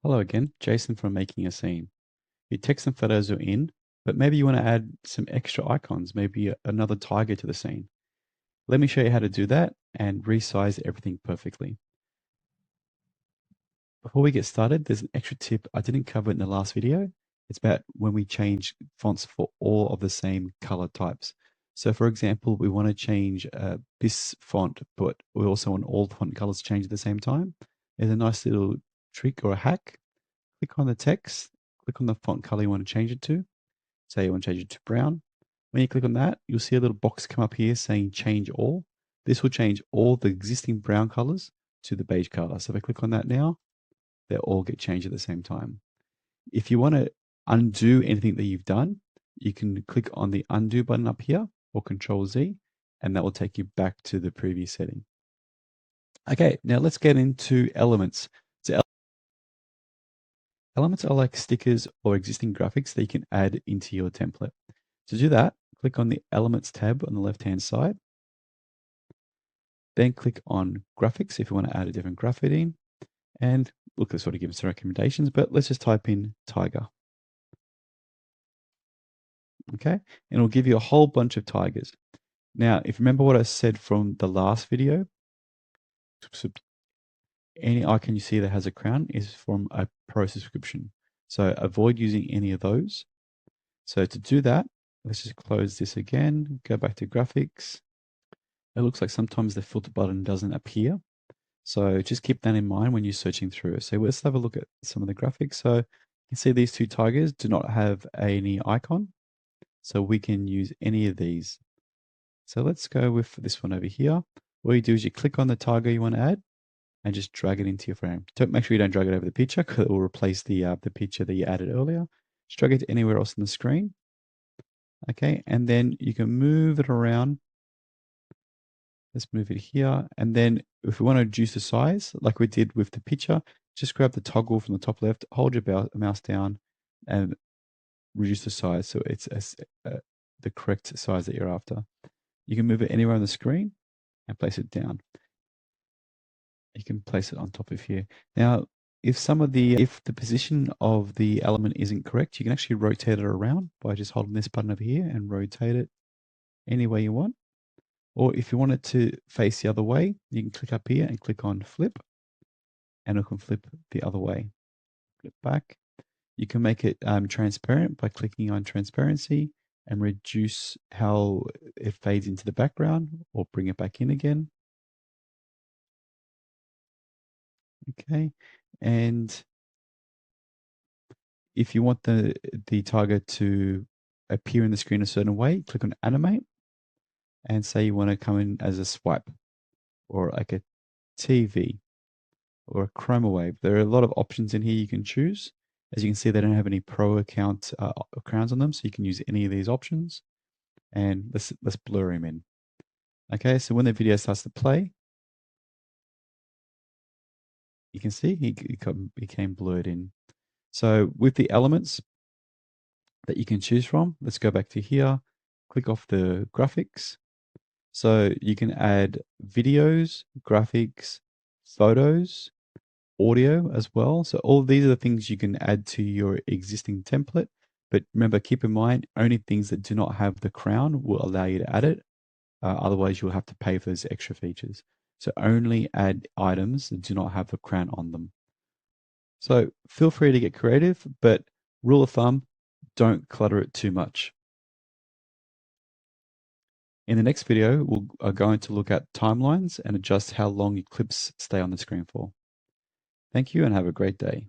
Hello again, Jason from Making a Scene. Your text and photos are in, but maybe you want to add some extra icons, maybe another tiger to the scene. Let me show you how to do that and resize everything perfectly. Before we get started, there's an extra tip I didn't cover in the last video. It's about when we change fonts for all of the same color types. So for example, we want to change this font, but we also want all the font colors to change at the same time. There's a nice little trick or a hack. Click on the text, click on the font color you want to change it to. Say you want to change it to brown. When you click on that, you'll see a little box come up here saying change all. This will change all the existing brown colors to the beige color. So if I click on that now, they'll all get changed at the same time. If you want to undo anything that you've done, you can click on the undo button up here or Control Z, and that will take you back to the previous setting. Okay, now let's get into elements. So elements are like stickers or existing graphics that you can add into your template. To do that, click on the Elements tab on the left-hand side. Then click on Graphics if you want to add a different graphic in. And look, it sort of gives some recommendations, but let's just type in tiger. Okay, and it'll give you a whole bunch of tigers. Now, if you remember what I said from the last video, any icon you see that has a crown is from a pro subscription. So avoid using any of those. So to do that, let's just close this again, go back to graphics. It looks like sometimes the filter button doesn't appear. So just keep that in mind when you're searching through. So let's have a look at some of the graphics. So you can see these two tigers do not have any icon. So we can use any of these. So let's go with this one over here. What you do is you click on the tiger you want to add and just drag it into your frame. Don't make sure you don't drag it over the picture because it will replace the picture that you added earlier. Just drag it to anywhere else on the screen. Okay, and then you can move it around. Let's move it here. And then if we want to reduce the size, like we did with the picture, just grab the toggle from the top left, hold your mouse down and reduce the size so it's the correct size that you're after. You can move it anywhere on the screen and place it down. You can place it on top of here. Now, if the position of the element isn't correct, you can actually rotate it around by just holding this button over here and rotate it any way you want. Or if you want it to face the other way, you can click up here and click on flip, and it can flip the other way. Flip back. You can make it transparent by clicking on transparency and reduce how it fades into the background or bring it back in again. Okay. And if you want the tiger to appear in the screen a certain way, click on animate and say you want to come in as a swipe or like a TV or a chroma wave. There are a lot of options in here you can choose. As you can see, they don't have any pro account crowns on them, so you can use any of these options. And let's blur him in. Okay, so when the video starts to play, you can see he became blurred in. So with the elements that you can choose from, let's go back to here, click off the graphics. So you can add videos, graphics, photos, audio as well. So all of these are the things you can add to your existing template. But remember, keep in mind, only things that do not have the crown will allow you to add it. Otherwise, you'll have to pay for those extra features. So only add items that do not have the crown on them. So feel free to get creative, but rule of thumb, don't clutter it too much. In the next video, we are going to look at timelines and adjust how long your clips stay on the screen for. Thank you and have a great day.